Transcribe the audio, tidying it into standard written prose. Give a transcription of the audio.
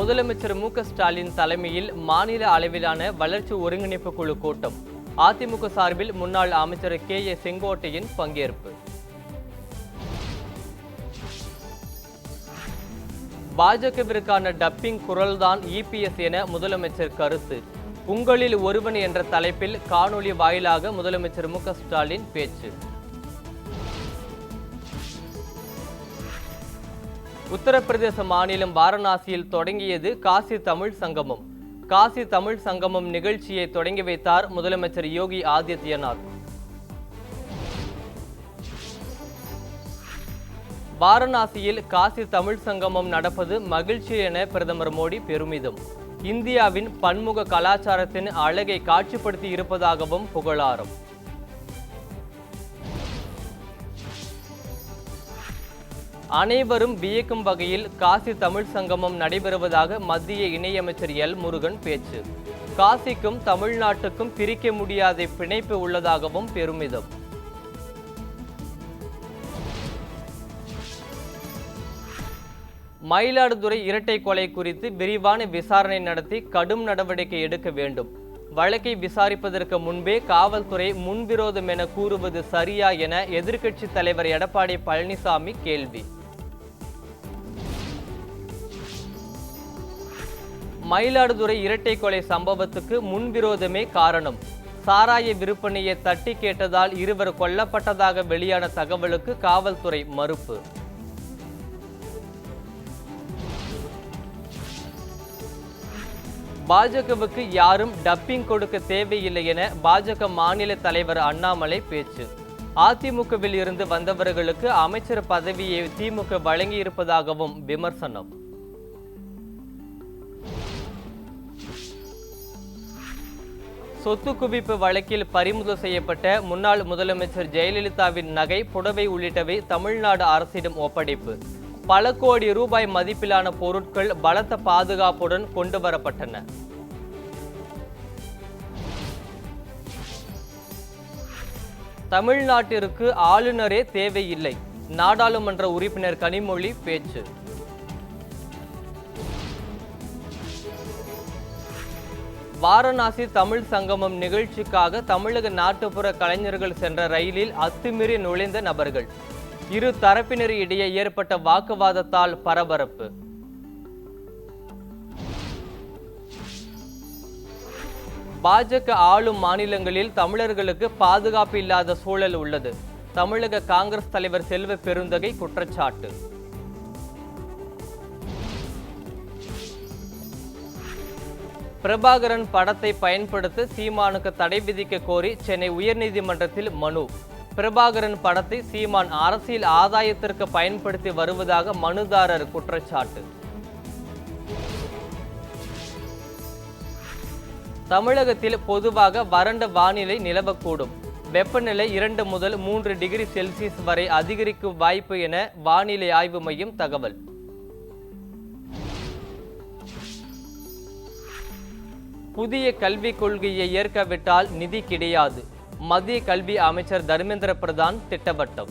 முதலமைச்சர் மு.க.ஸ்டாலின் தலைமையில் மாநில அளவிலான வளர்ச்சி ஒருங்கிணைப்பு குழு கூட்டம். அதிமுக சார்பில் முன்னாள் அமைச்சர் கே.ஏ. செங்கோட்டையன் பங்கேற்பு. பாஜகவிற்கான டப்பிங் குரல்தான் இபிஎஸ் என முதலமைச்சர் கருத்து. உங்களில் ஒருவன் என்ற தலைப்பில் காணொலி வாயிலாக முதலமைச்சர் மு.க.ஸ்டாலின் பேச்சு. உத்தரப்பிரதேச மாநிலம் வாரணாசியில் தொடங்கியது காசி தமிழ் சங்கமம். காசி தமிழ் சங்கமம் நிகழ்ச்சியை தொடங்கி வைத்தார் முதலமைச்சர் யோகி ஆதித்யநாத். வாரணாசியில் காசி தமிழ் சங்கமம் நடப்பது மகிழ்ச்சி என பிரதமர் மோடி பெருமிதம். இந்தியாவின் பன்முக கலாச்சாரத்தின் அழகை காட்சிப்படுத்தி இருப்பதாகவும் புகழாரம். அனைவரும் வியக்கும் வகையில் காசி தமிழ் சங்கமம் நடைபெறுவதாக மத்திய இணையமைச்சர் எல். முருகன் பேச்சு. காசிக்கும் தமிழ்நாட்டுக்கும் பிரிக்க முடியாத பிணைப்பு உள்ளதாகவும் பெருமிதம். மயிலாடுதுறை இரட்டை கொலை குறித்து விரிவான விசாரணை நடத்தி கடும் நடவடிக்கை எடுக்க வேண்டும். வழக்கை விசாரிப்பதற்கு முன்பே காவல்துறை முன்விரோதம் என கூறுவது சரியா என எதிர்க்கட்சி தலைவர் எடப்பாடி பழனிசாமி கேள்வி. மயிலாடுதுறை இரட்டை கொலை சம்பவத்துக்கு முன்விரோதமே காரணம். சாராய விற்பனையை தட்டி கேட்டதால் இருவர் கொல்லப்பட்டதாக வெளியான தகவலுக்கு காவல்துறை மறுப்பு. பாஜகவுக்கு யாரும் டப்பிங் கொடுக்க தேவையில்லை என பாஜக மாநில தலைவர் அண்ணாமலை பேச்சு. அதிமுகவில் இருந்து வந்தவர்களுக்கு அமைச்சர் பதவியை திமுக வழங்கியிருப்பதாகவும் விமர்சனம். சொத்து குவிப்பு வழக்கில் பறிமுதல் செய்யப்பட்ட முன்னாள் முதலமைச்சர் ஜெயலலிதாவின் நகை, புடவை உள்ளிட்டவை தமிழ்நாடு அரசிடம் ஒப்படைப்பு. பல கோடி ரூபாய் மதிப்பிலான பொருட்கள் பலத்த பாதுகாப்புடன் கொண்டு வரப்பட்டன. தமிழ்நாட்டிற்கு ஆளுநரே தேவையில்லை, நாடாளுமன்ற உறுப்பினர் கனிமொழி பேச்சு. வாரணாசி தமிழ் சங்கமம் நிகழ்ச்சிக்காக தமிழக நாட்டுப்புற கலைஞர்கள் சென்ற ரயிலில் அத்துமீறி நுழைந்த நபர்கள். இரு தரப்பினர் இடையே ஏற்பட்ட வாக்குவாதத்தால் பரபரப்பு. பாஜக ஆளும் மாநிலங்களில் தமிழர்களுக்கு பாதுகாப்பு இல்லாத சூழல் உள்ளது. தமிழக காங்கிரஸ் தலைவர் செல்வ பெருந்தகை குற்றச்சாட்டு. பிரபாகரன் படத்தை பயன்படுத்த சீமானுக்கு தடை விதிக்க கோரி சென்னை உயர்நீதிமன்றத்தில் மனு. பிரபாகரன் படத்தை சீமான் அரசியல் ஆதாயத்திற்கு பயன்படுத்தி வருவதாக மனுதாரர் குற்றச்சாட்டு. தமிழகத்தில் பொதுவாக வறண்ட வானிலை நிலவக்கூடும். வெப்பநிலை 2 முதல் 3 டிகிரி செல்சியஸ் வரை அதிகரிக்கும் வாய்ப்பு என வானிலை ஆய்வு மையம் தகவல். புதிய கல்விக் கொள்கையை ஏற்காவிட்டால் நிதி கிடையாது. மத்திய கல்வி அமைச்சர் தர்மேந்திர பிரதான் திட்டவட்டம்.